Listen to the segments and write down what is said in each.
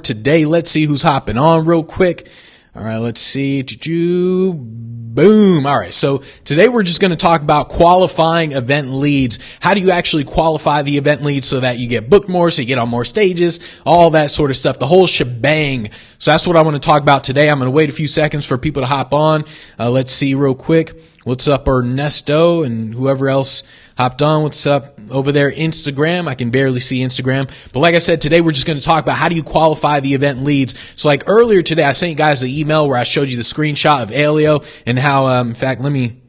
Today, let's see who's hopping on real quick. All right, let's see. Boom. All right, so today we're just going to talk about qualifying event leads. How do you actually qualify the event leads so that you get booked more, so you get on more stages, all that sort of stuff, the whole shebang. So that's what I want to talk about today. I'm going to wait a few seconds for people to hop on. Let's see real quick. What's up, Ernesto, and whoever else hopped on? What's up over there? Instagram. I can barely see Instagram. But like I said, today we're just going to talk about how do you qualify the event leads. So like earlier today, I sent you guys the email where I showed you the screenshot of Alio and how, in fact, let me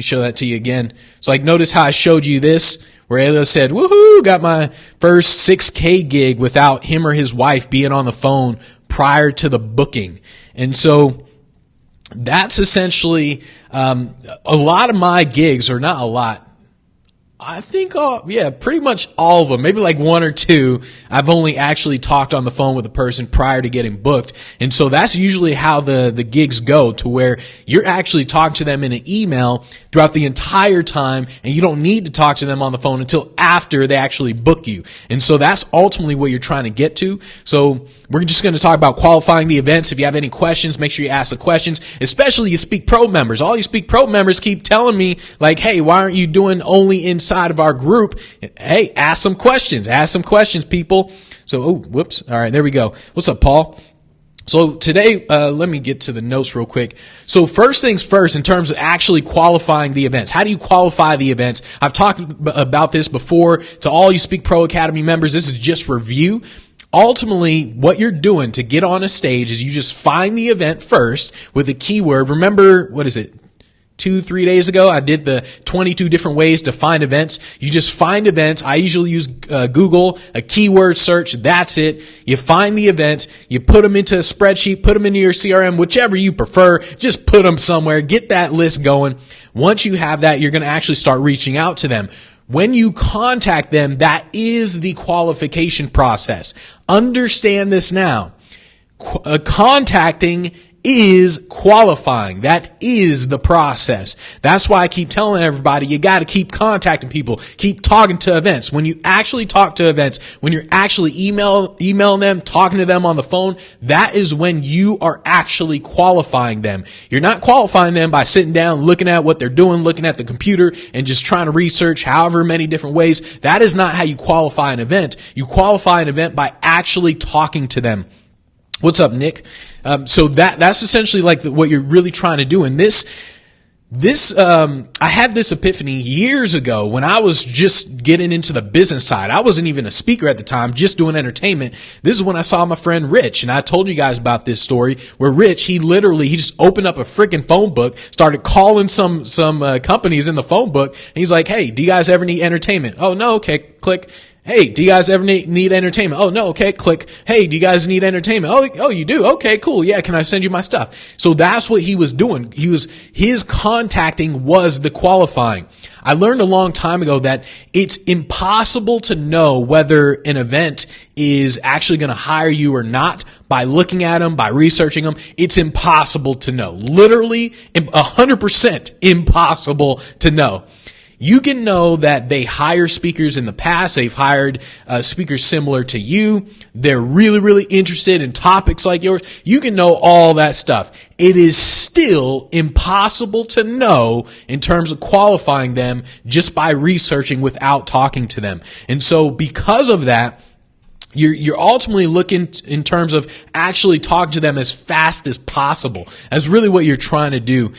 show that to you again. So like notice how I showed you this where Alio said, woohoo, got my first 6K gig without him or his wife being on the phone prior to the booking. And so that's essentially a lot of my gigs, or not a lot. I think, pretty much all of them, maybe like one or two, I've only actually talked on the phone with a person prior to getting booked. And so that's usually how the gigs go, to where you're actually talking to them in an email throughout the entire time, and you don't need to talk to them on the phone until after they actually book you. And so that's ultimately what you're trying to get to. So we're just going to talk about qualifying the events. If you have any questions, make sure you ask the questions, especially you Speak Pro members. All you Speak Pro members keep telling me like, hey, why aren't you doing only inside of our group? Hey, ask some questions. Ask some questions, people. So, whoops. All right, there we go. What's up, Paul? So today, let me get to the notes real quick. So first things first, in terms of actually qualifying the events. How do you qualify the events? I've talked about this before. To all you Speak Pro Academy members, this is just review. Ultimately, what you're doing to get on a stage is you just find the event first with a keyword. Remember, 2-3 days ago, I did the 22 different ways to find events. You just find events. I usually use Google, a keyword search. That's it. You find the events. You put them into a spreadsheet, put them into your CRM, whichever you prefer. Just put them somewhere. Get that list going. Once you have that, you're going to actually start reaching out to them. When you contact them, that is the qualification process. Understand this now. Contacting is qualifying. That is the process. That's why I keep telling everybody, you got to keep contacting people, keep talking to events. When you actually talk to events, when you're actually emailing them, talking to them on the phone, that is when you are actually qualifying them. You're not qualifying them by sitting down, looking at what they're doing, looking at the computer, and just trying to research however many different ways. That is not how you qualify an event. You qualify an event by actually talking to them. What's up, Nick? So that's essentially like what you're really trying to do. And I had this epiphany years ago when I was just getting into the business side. I wasn't even a speaker at the time, just doing entertainment. This is when I saw my friend Rich, and I told you guys about this story where Rich, he just opened up a freaking phone book, started calling some companies in the phone book, and he's like, hey, do you guys ever need entertainment? Oh, no. Okay. Click. Hey, do you guys ever need entertainment? Oh, no. Okay. Click. Hey, do you guys need entertainment? Oh, you do? Okay, cool. Yeah. Can I send you my stuff? So that's what he was doing. His contacting was the qualifying. I learned a long time ago that it's impossible to know whether an event is actually going to hire you or not by looking at them, by researching them. It's impossible to know. Literally 100% impossible to know. You can know that they hire speakers in the past. They've hired speakers similar to you. They're really, really interested in topics like yours. You can know all that stuff. It is still impossible to know in terms of qualifying them just by researching without talking to them. And so because of that, you're ultimately looking in terms of actually talking to them as fast as possible. That's really what you're trying to do.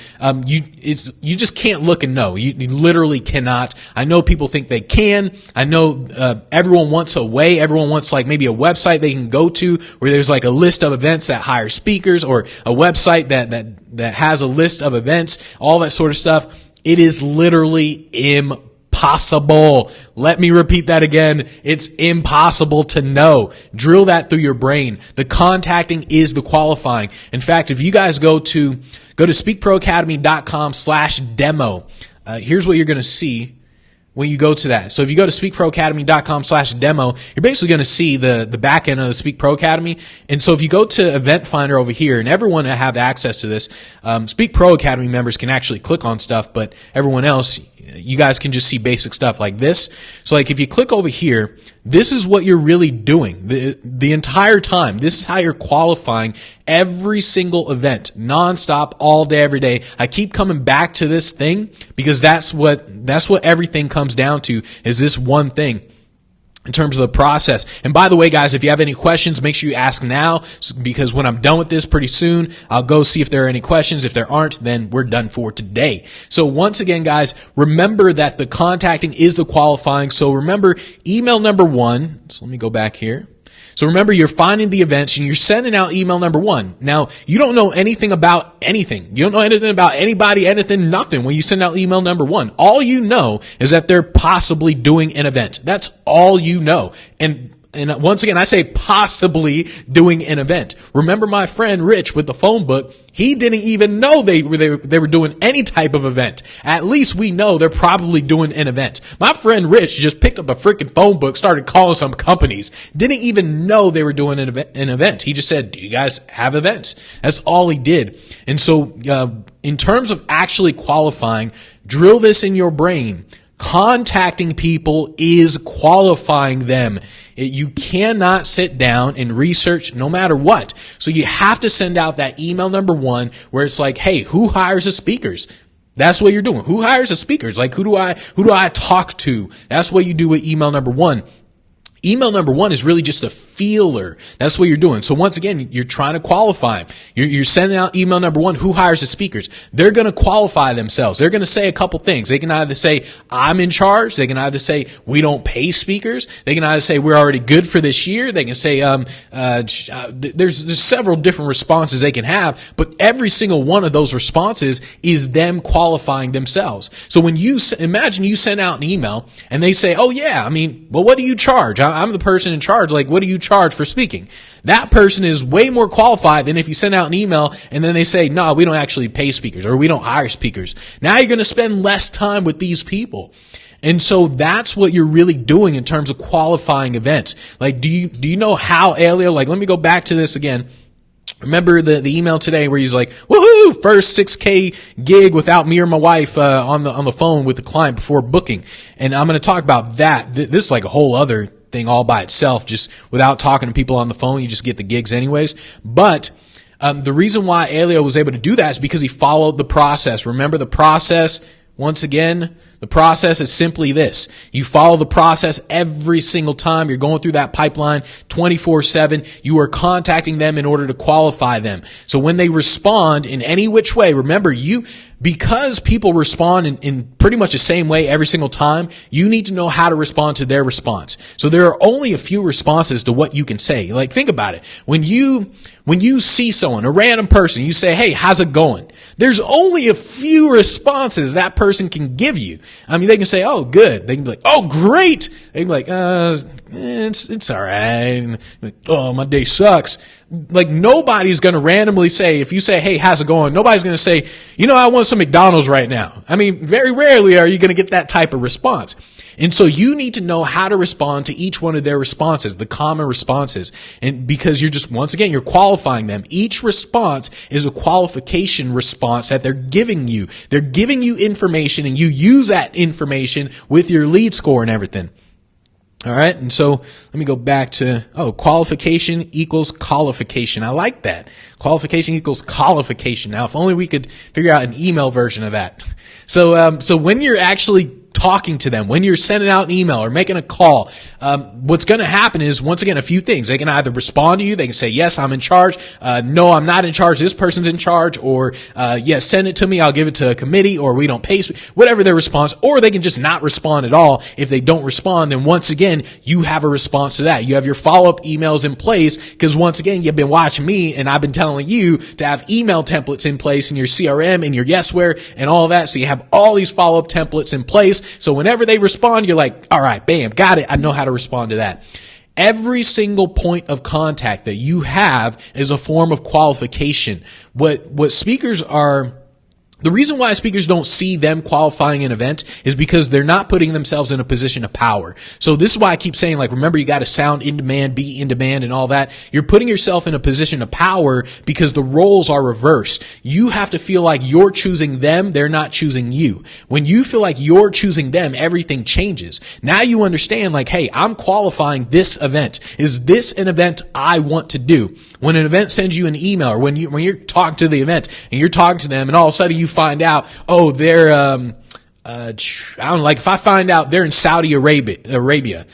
You just can't look and know. You literally cannot. I know people think they can. I know, everyone wants a way. Everyone wants like maybe a website they can go to where there's like a list of events that hire speakers, or a website that has a list of events, all that sort of stuff. It is literally impossible. Let me repeat that again. It's impossible to know. Drill that through your brain. The contacting is the qualifying. In fact, if you guys go to speakproacademy.com/demo, here's what you're going to see when you go to that. So if you go to speakproacademy.com/demo, you're basically going to see the back end of the Speak Pro Academy. And so if you go to Event Finder over here, and everyone that have access to this, Speak Pro Academy members can actually click on stuff, but everyone else, you guys can just see basic stuff like this. So like if you click over here, this is what you're really doing the entire time. This is how you're qualifying every single event, nonstop, all day, every day. I keep coming back to this thing because that's what everything comes down to, is this one thing in terms of the process. And by the way, guys, if you have any questions, make sure you ask now, because when I'm done with this pretty soon, I'll go see if there are any questions. If there aren't, then we're done for today. So once again, guys, remember that the contacting is the qualifying. So remember email number 1. So let me go back here. So remember, you're finding the events and you're sending out email number 1. Now, you don't know anything about anything. You don't know anything about anybody, anything, nothing when you send out email number 1. All you know is that they're possibly doing an event. That's all you know. And once again, I say possibly doing an event. Remember my friend Rich with the phone book? He didn't even know they were doing any type of event. At least we know they're probably doing an event. My friend Rich just picked up a freaking phone book, started calling some companies. Didn't even know they were doing an event. He just said, "Do you guys have events?" That's all he did. And so, in terms of actually qualifying, drill this in your brain. Contacting people is qualifying them. You cannot sit down and research no matter what. So you have to send out that email number 1 where it's like, hey, who hires the speakers? That's what you're doing. Who hires the speakers? Like, who do I talk to? That's what you do with email number 1. Email number 1 is really just a feeler. That's what you're doing. So once again, you're trying to qualify them. You're sending out email number 1. Who hires the speakers? They're going to qualify themselves. They're going to say a couple things. They can either say, I'm in charge. They can either say, we don't pay speakers. They can either say, we're already good for this year. They can say, there's several different responses they can have, but every single one of those responses is them qualifying themselves. So when imagine you send out an email and they say, oh yeah, I mean, well, what do you charge? I'm the person in charge. Like, what do you charge for speaking? That person is way more qualified than if you send out an email and then they say, no, we don't actually pay speakers, or we don't hire speakers. Now you're going to spend less time with these people. And so that's what you're really doing in terms of qualifying events. Like, do you know how Elio, like, let me go back to this again. Remember the email today where he's like, woohoo, first 6K gig without me or my wife on the phone with the client before booking. And I'm going to talk about that. This is like a whole other thing all by itself. Just without talking to people on the phone, you just get the gigs anyways. But the reason why Elio was able to do that is because he followed the process. Remember the process? Once again, the process is simply this. You follow the process every single time. You're going through that pipeline 24/7. You are contacting them in order to qualify them. So when they respond in any which way, remember, because people respond in pretty much the same way every single time, you need to know how to respond to their response. So there are only a few responses to what you can say. Like, think about it. When you see someone, a random person, you say, hey, how's it going? There's only a few responses that person can give you. I mean, they can say, oh, good. They can be like, oh, great. They can be like, it's all right. Like, oh, my day sucks. Like, nobody's going to randomly say, if you say, hey, how's it going? Nobody's going to say, I want some McDonald's right now. I mean, very rarely are you going to get that type of response. And so you need to know how to respond to each one of their responses, the common responses. And because you're qualifying them. Each response is a qualification response that they're giving you. They're giving you information and you use that information with your lead score and everything. All right. And so let me go back to, qualification equals qualification. I like that. Qualification equals qualification. Now, if only we could figure out an email version of that. So when you're actually talking to them, when you're sending out an email or making a call, what's going to happen is, once again, a few things. They can either respond to you. They can say, yes, I'm in charge. No, I'm not in charge. This person's in charge. Or, yes, send it to me. I'll give it to a committee, or we don't pay, whatever their response. Or they can just not respond at all. If they don't respond, then once again, you have a response to that. You have your follow-up emails in place, because once again, you've been watching me and I've been telling you to have email templates in place in your CRM and your Yesware and all that. So you have all these follow-up templates in place. So whenever they respond, you're like, all right, bam, got it. I know how to respond to that. Every single point of contact that you have is a form of qualification. What speakers are The reason why speakers don't see them qualifying an event is because they're not putting themselves in a position of power. So this is why I keep saying, like, remember, you got to sound in demand, be in demand, and all that. You're putting yourself in a position of power because the roles are reversed. You have to feel like you're choosing them. They're not choosing you. When you feel like you're choosing them, everything changes. Now you understand, like, hey, I'm qualifying this event. Is this an event I want to do? When an event sends you an email, or when you're talking to the event and you're talking to them and all of a sudden you find out, oh, they're, I don't know, like if I find out they're in Saudi Arabia,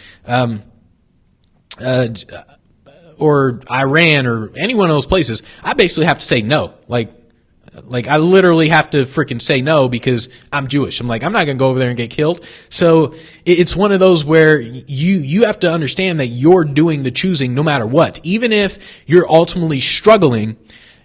or Iran or any one of those places, I basically have to say no. Like I literally have to freaking say no because I'm Jewish. I'm like, I'm not going to go over there and get killed. So it's one of those where you have to understand that you're doing the choosing no matter what. Even if you're ultimately struggling,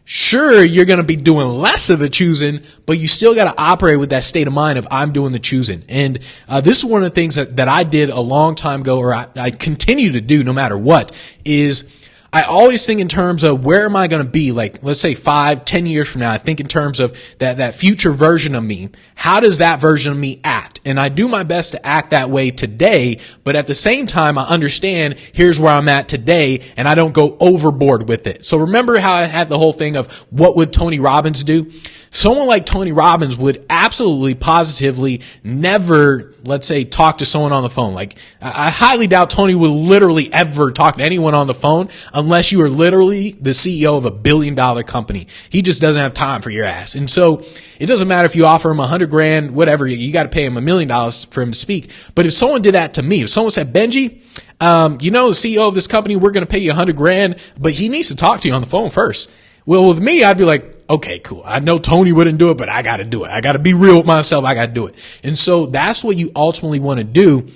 sure, you're going to be doing less of the choosing, but you still got to operate with that state of mind of I'm doing the choosing. And this is one of the things that I did a long time ago, or I continue to do no matter what, is I always think in terms of where am I going to be? Like, let's say 5-10 years from now, I think in terms of that future version of me. How does that version of me act? And I do my best to act that way today, but at the same time, I understand here's where I'm at today and I don't go overboard with it. So remember how I had the whole thing of what would Tony Robbins do? Someone like Tony Robbins would absolutely, positively never, let's say, talk to someone on the phone. Like, I highly doubt Tony will literally ever talk to anyone on the phone unless you are literally the CEO of $1 billion company. He just doesn't have time for your ass. And so it doesn't matter if you offer him $100,000, whatever, you got to pay him $1 million for him to speak. But if someone did that to me, if someone said, Benji, the CEO of this company, we're going to pay you $100,000, but he needs to talk to you on the phone first. Well, with me, I'd be like, okay, cool. I know Tony wouldn't do it, but I got to do it. I got to be real with myself. I got to do it. And so that's what you ultimately want to do.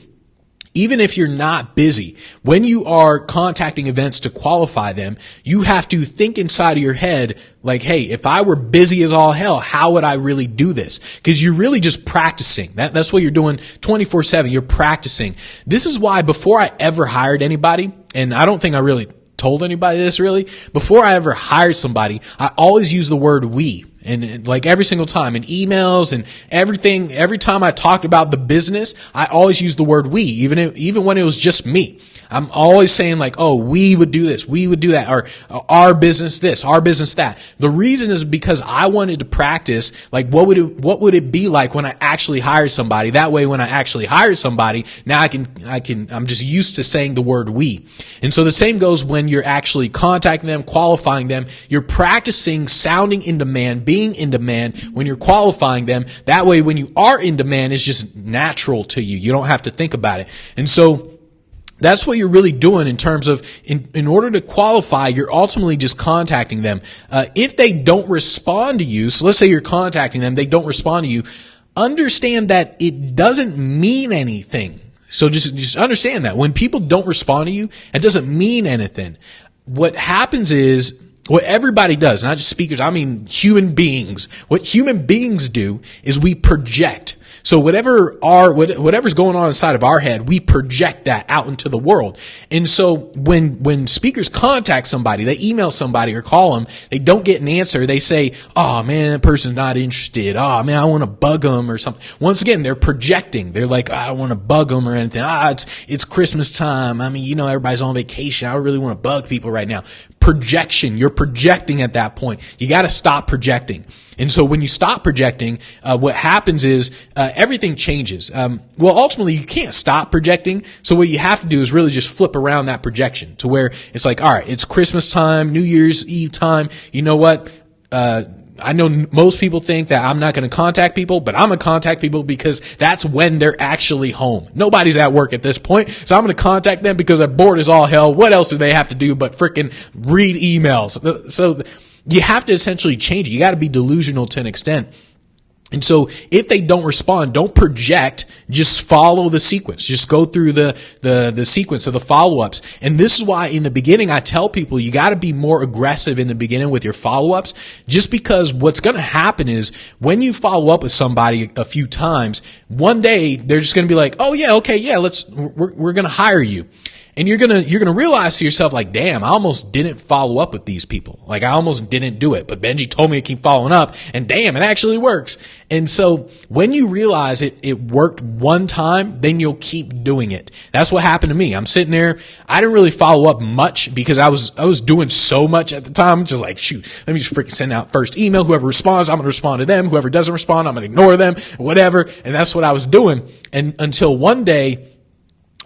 Even if you're not busy, when you are contacting events to qualify them, you have to think inside of your head, like, hey, if I were busy as all hell, how would I really do this? Because you're really just practicing. That's what you're doing 24/7. You're practicing. This is why before I ever hired anybody, and I don't think I really told anybody this really, before I ever hired somebody, I always use the word we. And like every single time in emails and everything, every time I talked about the business, I always used the word we, even when it was just me. I'm always saying like, oh, we would do this, we would do that, or our business this, our business that. The reason is because I wanted to practice, like, what would it be like when I actually hired somebody? That way, when I actually hired somebody, now I'm just used to saying the word we. And so the same goes when you're actually contacting them, qualifying them. You're practicing sounding in demand, being in demand when you're qualifying them. That way, when you are in demand, it's just natural to you. You don't have to think about it. And so that's what you're really doing in terms of in order to qualify, you're ultimately just contacting them. If they don't respond to you, so let's say you're contacting them, they don't respond to you, understand that it doesn't mean anything. So just understand that when people don't respond to you, it doesn't mean anything. What happens is, what everybody does, not just speakers, I mean human beings. What human beings do is we project. So whatever's going on inside of our head, we project that out into the world. And so when speakers contact somebody, they email somebody or call them, they don't get an answer. They say, oh man, that person's not interested. Oh man, I want to bug them or something. Once again, they're projecting. They're like, I don't want to bug them or anything. It's Christmas time. I mean, everybody's on vacation. I don't really want to bug people right now. Projection. You're projecting at that point. You got to stop projecting. And so when you stop projecting, what happens is everything changes. Well, ultimately, you can't stop projecting. So what you have to do is really just flip around that projection to where it's like, all right, it's Christmas time, New Year's Eve time. You know what? I know most people think that I'm not going to contact people, but I'm going to contact people because that's when they're actually home. Nobody's at work at this point. So I'm going to contact them because they're bored as all hell. What else do they have to do but freaking read emails? So you have to essentially change it. You got to be delusional to an extent. And so if they don't respond, don't project, just follow the sequence. Just go through the sequence of the follow-ups. And this is why in the beginning I tell people you got to be more aggressive in the beginning with your follow-ups, just because what's going to happen is when you follow up with somebody a few times, one day they're just going to be like, oh yeah, okay, yeah, we're going to hire you. And you're going to realize to yourself, like, damn, I almost didn't follow up with these people. Like, I almost didn't do it, but Benji told me to keep following up, and damn, it actually works. And so when you realize it worked one time, then you'll keep doing it. That's what happened to me. I'm sitting there. I didn't really follow up much because I was doing so much at the time. Just like, shoot, let me just freaking send out first email. Whoever responds, I'm going to respond to them. Whoever doesn't respond, I'm going to ignore them, whatever. And that's what I was doing. And until one day,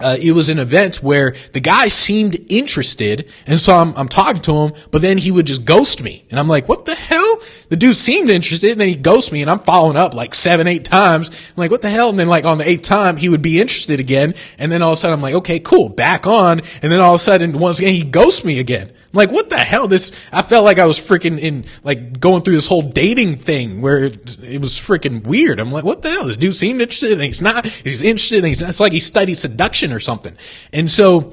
it was an event where the guy seemed interested, and so I'm talking to him, but then he would just ghost me. And I'm like, what the hell? The dude seemed interested, and then he ghosts me, and I'm following up like 7-8 times. I'm like, what the hell? And then like on the 8th time, he would be interested again, and then all of a sudden I'm like, okay, cool, back on. And then all of a sudden, once again, he ghosts me again. I'm like, what the hell? I felt like I was freaking in, like, going through this whole dating thing where it was freaking weird. I'm like, what the hell? This dude seemed interested, and he's not. He's interested, and it's like he studied seduction or something. And so,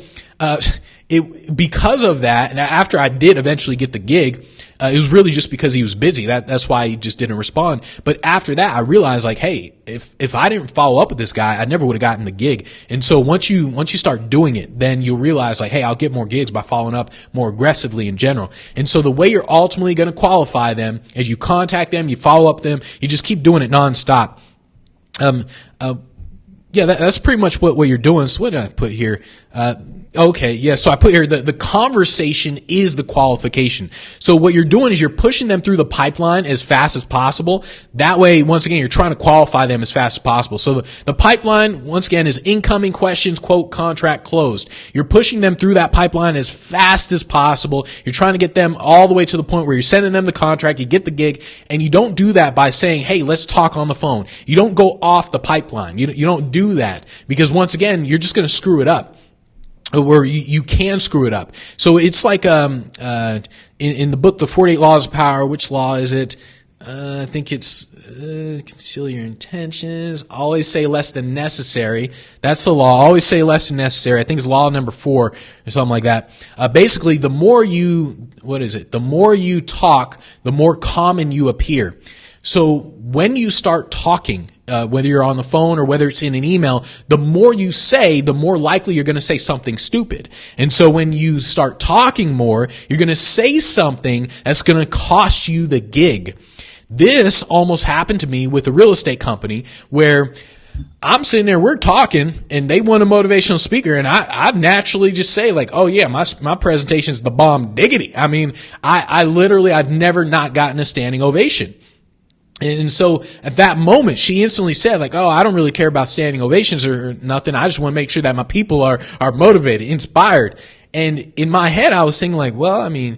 because of that, and after I did eventually get the gig, it was really just because he was busy. That's why he just didn't respond. But after that, I realized, like, hey, if I didn't follow up with this guy, I never would have gotten the gig. And so once you start doing it, then you'll realize, like, hey, I'll get more gigs by following up more aggressively in general. And so the way you're ultimately going to qualify them is you contact them, you follow up them, you just keep doing it nonstop. Yeah, that's pretty much what you're doing. So what did I put here? Okay, yeah, so I put here the conversation is the qualification. So what you're doing is you're pushing them through the pipeline as fast as possible. That way, once again, you're trying to qualify them as fast as possible. So the pipeline, once again, is incoming questions, quote, contract closed. You're pushing them through that pipeline as fast as possible. You're trying to get them all the way to the point where you're sending them the contract, you get the gig, and you don't do that by saying, hey, let's talk on the phone. You don't go off the pipeline. You don't do that because, once again, you're just going to screw it up. Where you can screw it up. So it's like, in the book, The 48 Laws of Power, which law is it? I think it's, conceal your intentions. Always say less than necessary. That's the law. Always say less than necessary. I think it's law number 4 or something like that. Basically, the more you talk, the more common you appear. So when you start talking, whether you're on the phone or whether it's in an email, the more you say, the more likely you're going to say something stupid. And so when you start talking more, you're going to say something that's going to cost you the gig. This almost happened to me with a real estate company where I'm sitting there, we're talking, and they want a motivational speaker, and I naturally just say, like, oh yeah, my presentation's the bomb diggity. I mean, I've never not gotten a standing ovation. And so at that moment, she instantly said, like, oh, I don't really care about standing ovations or nothing. I just want to make sure that my people are motivated, inspired. And in my head, I was thinking, like, well, I mean,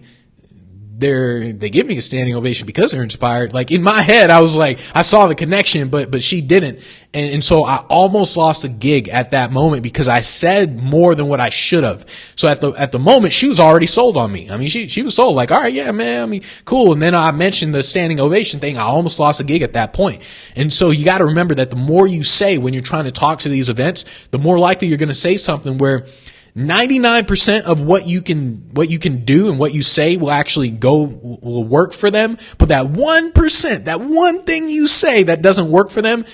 they give me a standing ovation because they're inspired. Like, in my head, I was like, I saw the connection, but she didn't. And so I almost lost a gig at that moment because I said more than what I should have. So at the moment, she was already sold on me. I mean, she was sold, like, all right, yeah, man, I mean, cool. And then I mentioned the standing ovation thing. I almost lost a gig at that point. And so you got to remember that the more you say when you're trying to talk to these events, the more likely you're going to say something where 99% of what you can do and what you say will work for them. But that 1%, that one thing you say that doesn't work for them,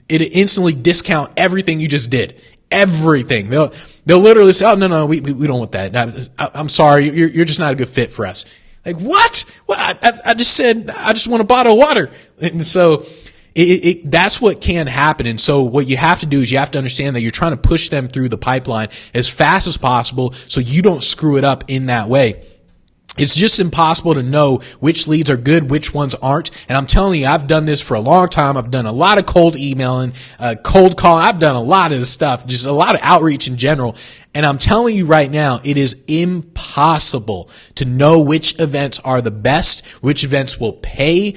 it instantly discount everything you just did. Everything. They'll literally say, oh, no, we don't want that. I'm sorry. You're just not a good fit for us. Like, what? What? I just said, I just want a bottle of water. And so, that's what can happen. And so what you have to do is you have to understand that you're trying to push them through the pipeline as fast as possible so you don't screw it up in that way. It's just impossible to know which leads are good, which ones aren't. And I'm telling you, I've done this for a long time. I've done a lot of cold emailing, cold calling. I've done a lot of this stuff, just a lot of outreach in general. And I'm telling you right now, it is impossible to know which events are the best, which events will pay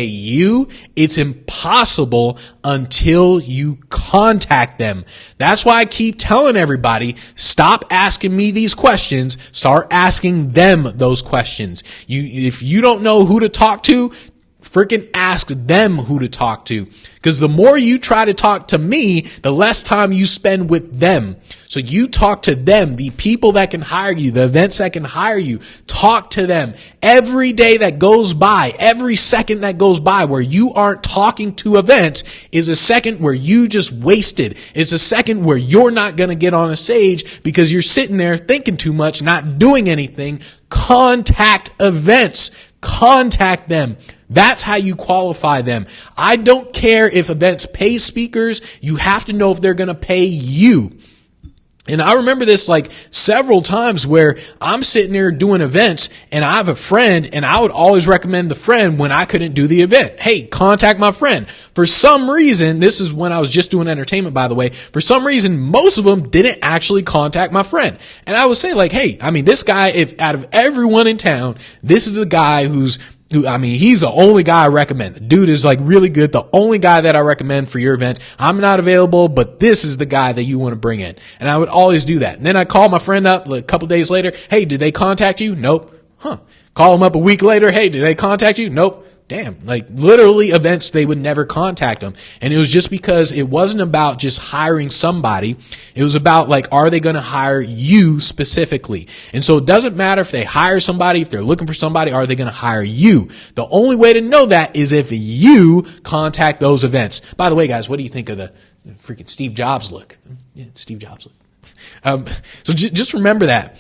you. It's impossible until you contact them. That's why I keep telling everybody, stop asking me these questions, start asking them those questions. If you don't know who to talk to, freaking ask them who to talk to. Because the more you try to talk to me, the less time you spend with them. So you talk to them, the people that can hire you, the events that can hire you. Talk talk to them. Every day that goes by, every second that goes by where you aren't talking to events is a second where you just wasted. It's a second where you're not going to get on a stage because you're sitting there thinking too much, not doing anything. Contact events. Contact them. That's how you qualify them. I don't care if events pay speakers. You have to know if they're going to pay you. And I remember this like several times where I'm sitting there doing events and I have a friend and I would always recommend the friend when I couldn't do the event. Hey, contact my friend. For some reason, this is when I was just doing entertainment, by the way. For some reason, most of them didn't actually contact my friend. And I would say like, hey, I mean, this guy, if out of everyone in town, this is the guy he's the only guy I recommend. The dude is like really good. The only guy that I recommend for your event. I'm not available, but this is the guy that you want to bring in. And I would always do that. And then I call my friend up a couple days later. Hey, did they contact you? Nope. Call him up a week later. Hey, did they contact you? Nope. Damn, like literally events, they would never contact them. And it was just because it wasn't about just hiring somebody. It was about like, are they going to hire you specifically? And so it doesn't matter if they hire somebody, if they're looking for somebody, are they going to hire you? The only way to know that is if you contact those events. By the way, guys, what do you think of the freaking Steve Jobs look? Yeah, Steve Jobs look. So just remember that.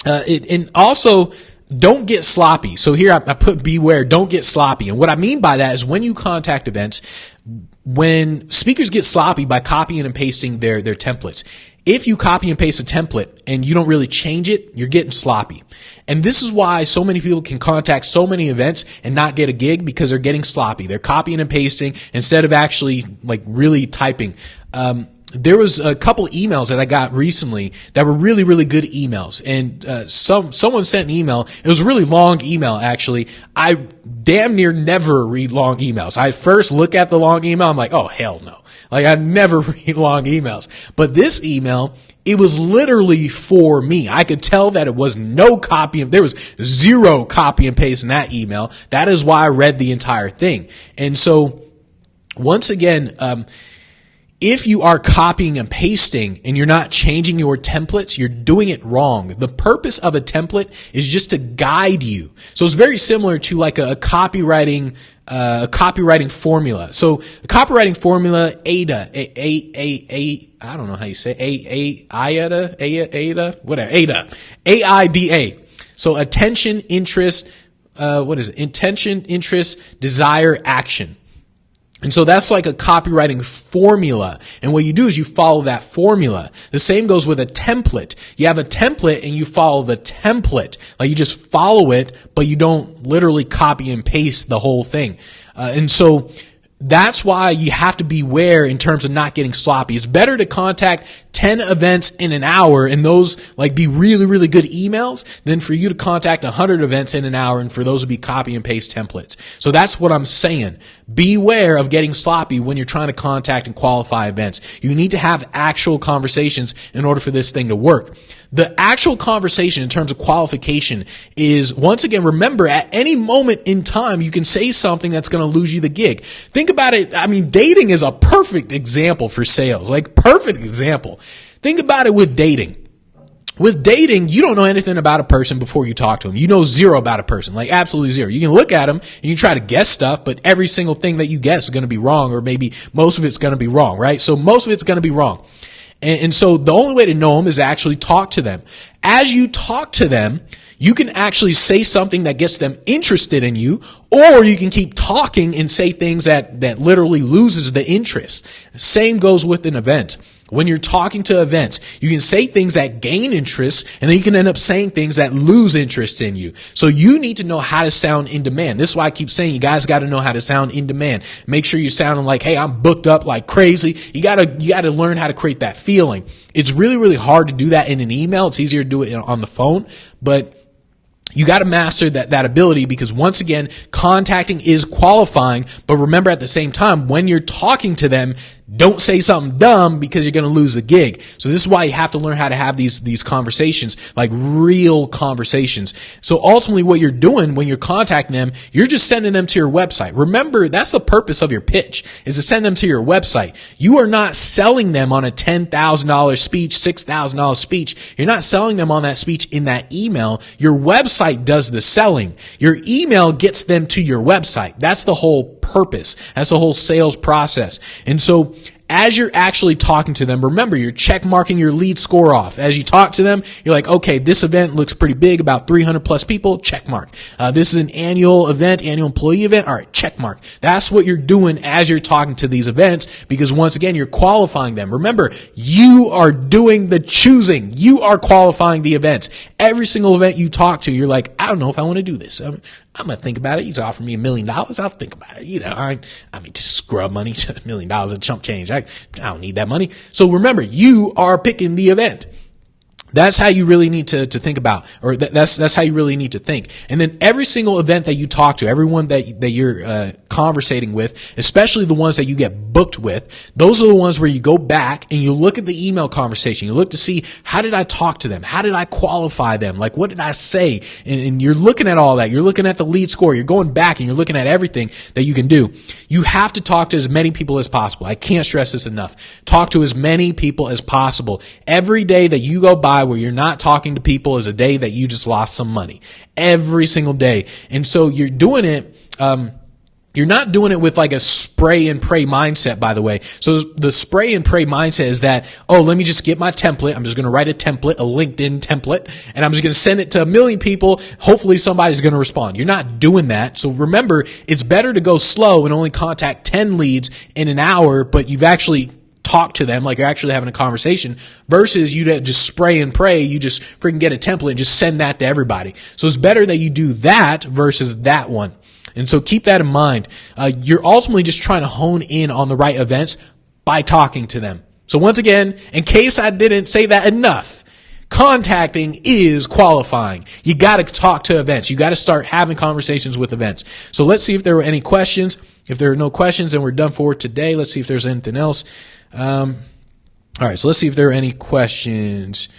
And also, don't get sloppy. So here I put beware, don't get sloppy. And what I mean by that is when you contact events, when speakers get sloppy by copying and pasting their templates, if you copy and paste a template and you don't really change it, you're getting sloppy. And this is why so many people can contact so many events and not get a gig, because they're getting sloppy. They're copying and pasting instead of actually like really typing. There was a couple emails that I got recently that were really, really good emails. And someone sent an email. It was a really long email, actually. I damn near never read long emails. I first look at the long email. I'm like, oh, hell no. Like, I never read long emails. But this email, it was literally for me. I could tell that it was no copy. There was zero copy and paste in that email. That is why I read the entire thing. And so, once again, if you are copying and pasting and you're not changing your templates, you're doing it wrong. The purpose of a template is just to guide you. So it's very similar to like a copywriting formula. So a copywriting formula, AIDA, I don't know how you say AIDA. So attention, interest, Intention, interest, desire, action. And so that's like a copywriting formula. And what you do is you follow that formula. The same goes with a template. You have a template and you follow the template. Like you just follow it, but you don't literally copy and paste the whole thing. And so that's why you have to beware in terms of not getting sloppy. It's better to contact 10 events in an hour and those like be really, really good emails than for you to contact 100 events in an hour and for those to be copy and paste templates. So that's what I'm saying. Beware of getting sloppy when you're trying to contact and qualify events. You need to have actual conversations in order for this thing to work. The actual conversation in terms of qualification is, once again, remember, at any moment in time, you can say something that's going to lose you the gig. Think about it. I mean, dating is a perfect example for sales, like perfect example. Think about it with dating. With dating, you don't know anything about a person before you talk to them. You know zero about a person, like absolutely zero. You can look at them and you try to guess stuff, but every single thing that you guess is going to be wrong, or maybe most of it's going to be wrong, right? So most of it's going to be wrong. And so the only way to know them is to actually talk to them. As you talk to them, you can actually say something that gets them interested in you, or you can keep talking and say things that literally loses the interest. Same goes with an event. When you're talking to events, you can say things that gain interest, and then you can end up saying things that lose interest in you. So you need to know how to sound in demand. This is why I keep saying you guys got to know how to sound in demand. Make sure you're sounding like, hey, I'm booked up like crazy. You gotta learn how to create that feeling. It's really, really hard to do that in an email. It's easier to do it on the phone, but you got to master that ability, because once again, contacting is qualifying. But remember, at the same time, when you're talking to them, Don't say something dumb because you're going to lose the gig. So this is why you have to learn how to have these conversations, like real conversations. So ultimately what you're doing when you're contacting them, you're just sending them to your website. Remember, that's the purpose of your pitch, is to send them to your website. You are not selling them on a $10,000 speech, $6,000 speech. You're not selling them on that speech in that email. Your website does the selling. Your email gets them to your website. That's the whole purpose. That's the whole sales process. And so as you're actually talking to them, remember, you're check marking your lead score off. As you talk to them, you're like, okay, this event looks pretty big, about 300 plus people, check mark. This is an annual event, annual employee event. All right, check mark. That's what you're doing as you're talking to these events, because once again, you're qualifying them. Remember, you are doing the choosing. You are qualifying the events. Every single event you talk to, you're like, I don't know if I want to do this. I'm going to think about it. You offer me $1 million. I'll think about it. I mean, just scrub money, $1 million of chump change. I don't need that money. So remember, you are picking the event. That's how you really need to think about, or that's how you really need to think. And then every single event that you talk to, everyone that you're conversating with, especially the ones that you get booked with, those are the ones where you go back and you look at the email conversation. You look to see, how did I talk to them? How did I qualify them? Like, what did I say? And you're looking at all that. You're looking at the lead score. You're going back and you're looking at everything that you can do. You have to talk to as many people as possible. I can't stress this enough. Talk to as many people as possible. Every day that you go by where you're not talking to people is a day that you just lost some money. Every single day. And so you're doing it, you're not doing it with like a spray and pray mindset, by the way. So the spray and pray mindset is that, oh, let me just get my template. I'm just going to write a template, a LinkedIn template, and I'm just going to send it to 1 million people. Hopefully somebody's going to respond. You're not doing that. So remember, it's better to go slow and only contact 10 leads in an hour, but you've actually talk to them like you're actually having a conversation, versus you to just spray and pray. You just freaking get a template and just send that to everybody. So it's better that you do that versus that one. And so keep that in mind. You're ultimately just trying to hone in on the right events by talking to them. So once again, in case I didn't say that enough, contacting is qualifying. You got to talk to events. You got to start having conversations with events. So let's see if there were any questions. If there are no questions, then we're done for today. Let's see if there's anything else. All right, so let's see if there are any questions.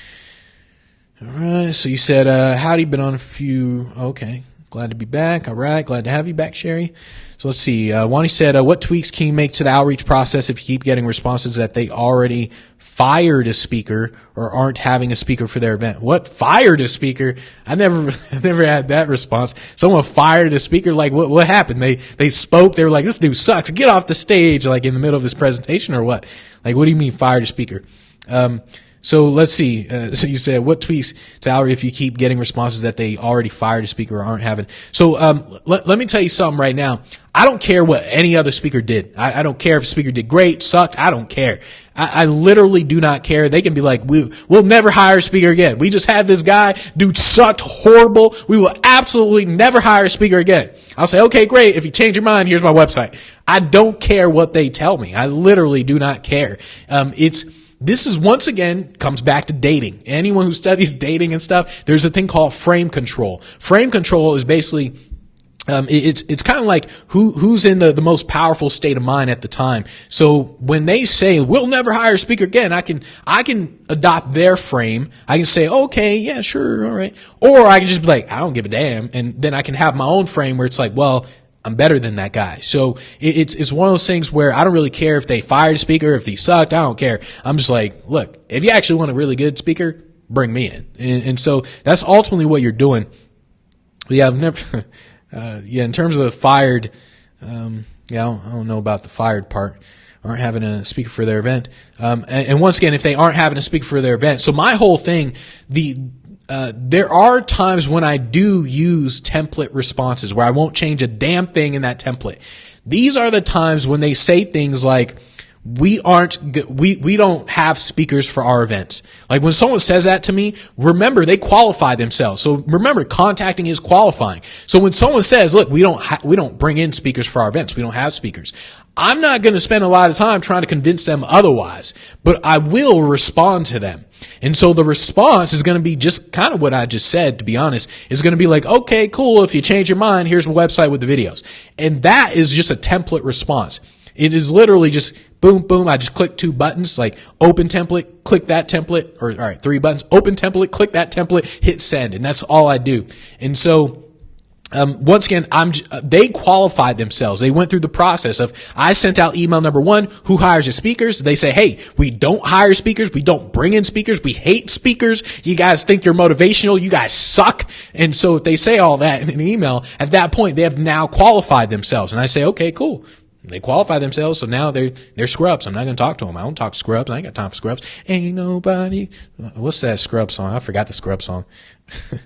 All right, so you said, howdy, been on a few. Okay, glad to be back. All right, glad to have you back, Sherry. So let's see. Wani said, what tweaks can you make to the outreach process if you keep getting responses that they already fired a speaker or aren't having a speaker for their event? What, fired a speaker? I never had that response. Someone fired a speaker. Like, what happened? They spoke. They were like, this dude sucks. Get off the stage, like in the middle of his presentation, or what? Like, what do you mean fired a speaker? So let's see. So you said, what tweaks to outreach if you keep getting responses that they already fired a speaker or aren't having? So, let me tell you something right now. I don't care what any other speaker did. I don't care if a speaker did great, sucked. I don't care. I literally do not care. They can be like, we'll never hire a speaker again. We just had this guy, dude sucked, horrible. We will absolutely never hire a speaker again. I'll say, okay, great. If you change your mind, here's my website. I don't care what they tell me. I literally do not care. This is, once again, comes back to dating. Anyone who studies dating and stuff, there's a thing called frame control. Frame control is basically, it's kind of like who's in the most powerful state of mind at the time. So when they say, we'll never hire a speaker again, I can adopt their frame. I can say, okay, yeah, sure, all right. Or I can just be like, I don't give a damn. And then I can have my own frame where it's like, well, I'm better than that guy. So it's one of those things where I don't really care if they fired a speaker, if he sucked. I don't care. I'm just like, look, if you actually want a really good speaker, bring me in. And so that's ultimately what you're doing. Yeah, I've never, in terms of the fired, I don't know about the fired part. Aren't having a speaker for their event. And once again, if they aren't having a speaker for their event, so my whole thing, there are times when I do use template responses where I won't change a damn thing in that template. These are the times when they say things like, we don't have speakers for our events. Like when someone says that to me, remember they qualify themselves. So remember, contacting is qualifying. So when someone says, look, we don't bring in speakers for our events. We don't have speakers. I'm not going to spend a lot of time trying to convince them otherwise, but I will respond to them. And so the response is going to be just kind of what I just said, to be honest. It's going to be like, okay, cool. If you change your mind, here's my website with the videos. And that is just a template response. It is literally just boom, boom. I just click 2 buttons, like open template, click that template, or all right, 3 buttons, open template, click that template, hit send. And that's all I do. And so, once again, they qualified themselves. They went through the process of, I sent out email number 1, who hires the speakers? They say, hey, we don't hire speakers. We don't bring in speakers. We hate speakers. You guys think you're motivational. You guys suck. And so if they say all that in an email, at that point, they have now qualified themselves. And I say, okay, cool. They qualify themselves, so now they're scrubs. I'm not going to talk to them. I don't talk to scrubs. I ain't got time for scrubs. Ain't nobody. What's that scrub song? I forgot the scrub song. All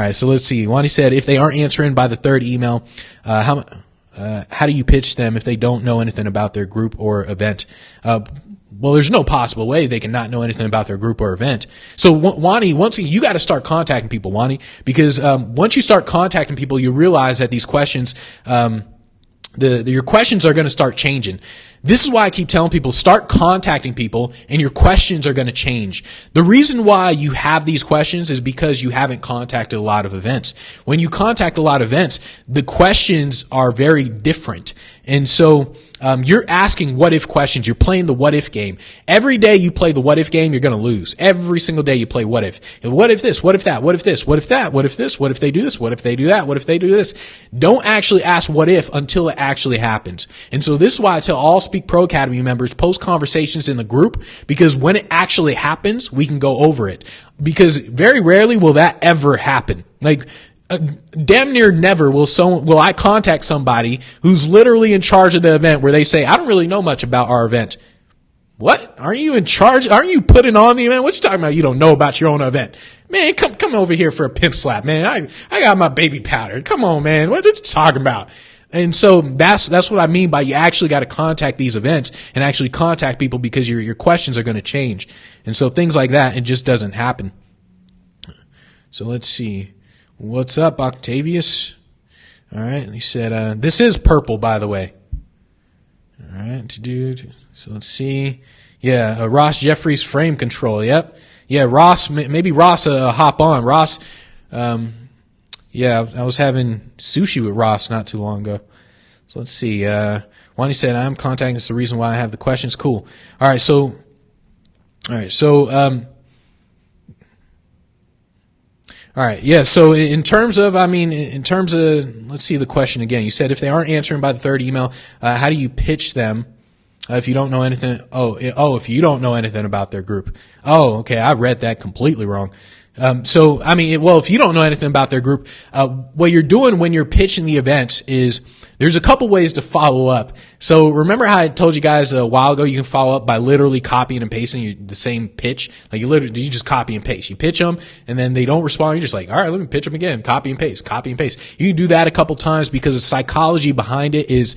right, so let's see. Wani said, if they aren't answering by the 3rd email, how do you pitch them if they don't know anything about their group or event? Well, there's no possible way they can not know anything about their group or event. So, Wani, once again, you got to start contacting people, Wani, because once you start contacting people, you realize that these questions, your questions are going to start changing. This is why I keep telling people, start contacting people and your questions are going to change. The reason why you have these questions is because you haven't contacted a lot of events. When you contact a lot of events, the questions are very different. And so, you're asking what if questions. You're playing the what if game. Every day you play the what if game, you're going to lose. Every single day you play what if. What if this? What if that? What if this? What if that? What if this? What if they do this? What if they do that? What if they do this? Don't actually ask what if until it actually happens. And so this is why I tell all Speak Pro Academy members, post conversations in the group, because when it actually happens, we can go over it. Because very rarely will that ever happen. Like, damn near never will I contact somebody who's literally in charge of the event where they say, I don't really know much about our event. What? Aren't you in charge? Aren't you putting on the event? What you talking about? You don't know about your own event. Man, come over here for a pimp slap, man. I got my baby powder. Come on, man. What are you talking about? And so that's what I mean by you actually got to contact these events and actually contact people, because your questions are going to change. And so things like that, it just doesn't happen. So let's see. What's up, Octavius? All right. He said, this is purple, by the way. All right. So let's see. Yeah. Ross Jeffries frame control. Yep. Yeah. Ross, maybe Ross, hop on. Ross, yeah, I was having sushi with Ross not too long ago. So let's see. Wani said, I'm contacting. That's the reason why I have the questions. Cool. All right. So, all right. Yeah. So in terms of, let's see the question again. You said if they aren't answering by the 3rd email, how do you pitch them if you don't know anything? If you don't know anything about their group. Oh, okay. I read that completely wrong. If you don't know anything about their group, what you're doing when you're pitching the events is there's a couple ways to follow up. So remember how I told you guys a while ago, you can follow up by literally copying and pasting the same pitch. Like you just copy and paste. You pitch them and then they don't respond. You're just like, all right, let me pitch them again. Copy and paste, copy and paste. You can do that a couple times because the psychology behind it is,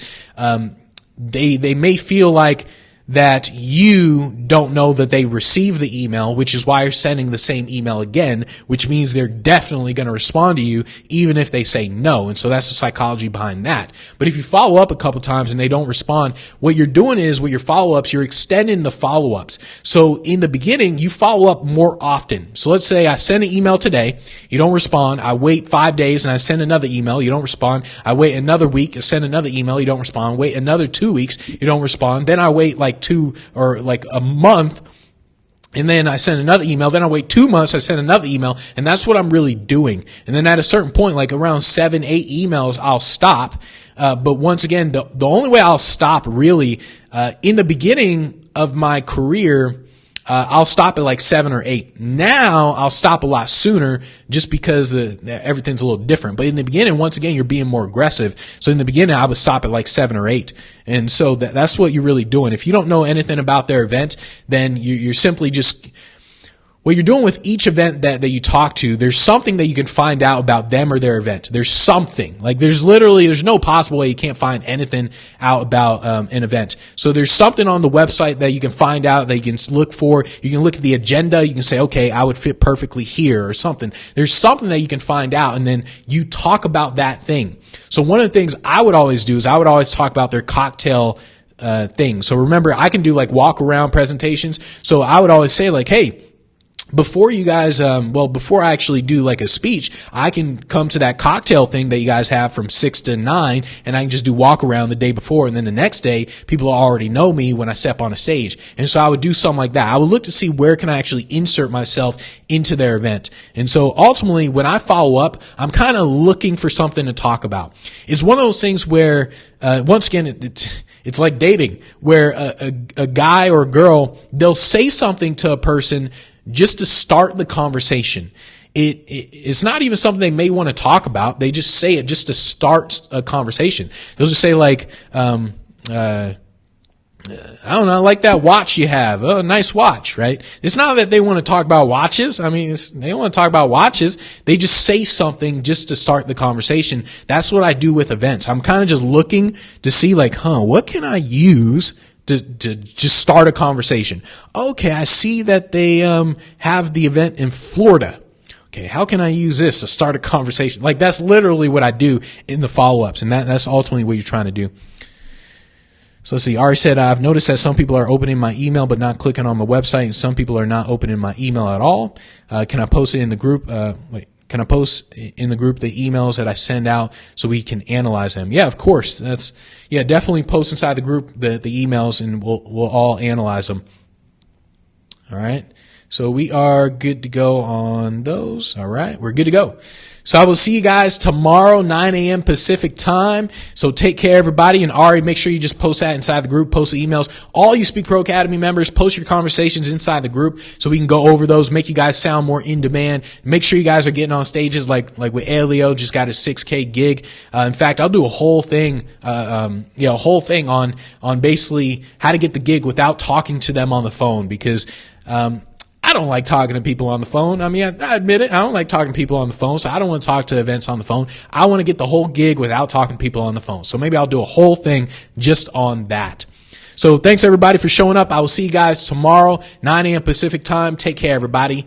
they may feel like that you don't know that they received the email, which is why you're sending the same email again, which means they're definitely going to respond to you even if they say no. And so that's the psychology behind that. But if you follow up a couple times and they don't respond, what you're doing is with your follow-ups, you're extending the follow-ups. So in the beginning, you follow up more often. So let's say I send an email today, you don't respond. I wait 5 days and I send another email, you don't respond. I wait another week, I send another email, you don't respond. Wait another 2 weeks, you don't respond. Then I wait like a month, and then I send another email. Then I wait 2 months, I send another email, and that's what I'm really doing. And then at a certain point, like around 7, 8 emails, I'll stop. But once again, the only way I'll stop really, in the beginning of my career, I'll stop at like 7 or 8. Now I'll stop a lot sooner just because everything's a little different. But in the beginning, once again, you're being more aggressive. So in the beginning, I would stop at like 7 or 8. And so that's what you're really doing. If you don't know anything about their event, then you're simply just, what you're doing with each event that you talk to, there's something that you can find out about them or their event. There's something. Like there's no possible way you can't find anything out about an event. So there's something on the website that you can find out, that you can look for. You can look at the agenda. You can say, okay, I would fit perfectly here or something. There's something that you can find out, and then you talk about that thing. So one of the things I would always do is I would always talk about their cocktail thing. So remember, I can do like walk around presentations. So I would always say like, hey, before you guys, before I actually do like a speech, I can come to that cocktail thing that you guys have from 6 to 9, and I can just do walk around the day before. And then the next day, people already know me when I step on a stage. And so I would do something like that. I would look to see where can I actually insert myself into their event. And so ultimately, when I follow up, I'm kind of looking for something to talk about. It's one of those things where, once again, it's like dating, where a guy or a girl, they'll say something to a person just to start the conversation. It's not even something they may want to talk about. They just say it just to start a conversation. They'll just say like, I don't know, I like that watch you have. Oh, nice watch, right? It's not that they want to talk about watches. I mean, they don't want to talk about watches. They just say something just to start the conversation. That's what I do with events. I'm kind of just looking to see like, what can I use to just start a conversation? Okay, I see that they have the event in Florida. Okay, how can I use this to start a conversation? Like, that's literally what I do in the follow-ups, and that's ultimately what you're trying to do. So let's see. Ari said, I've noticed that some people are opening my email but not clicking on my website, and some people are not opening my email at all. Can I post it in the group? Can I post in the group the emails that I send out so we can analyze them? Yeah, of course. Definitely post inside the group the emails, and we'll all analyze them. All right. So we are good to go on those. All right. We're good to go. So I will see you guys tomorrow, 9 a.m. Pacific time. So take care, everybody. And Ari, make sure you just post that inside the group, post the emails. All you Speak Pro Academy members, post your conversations inside the group so we can go over those, make you guys sound more in demand. Make sure you guys are getting on stages like with Elio, just got a 6K gig. In fact, I'll do a whole thing, on basically how to get the gig without talking to them on the phone, because, I don't like talking to people on the phone. I mean, I admit it. I don't like talking to people on the phone, so I don't want to talk to events on the phone. I want to get the whole gig without talking to people on the phone. So maybe I'll do a whole thing just on that. So thanks, everybody, for showing up. I will see you guys tomorrow, 9 a.m. Pacific time. Take care, everybody.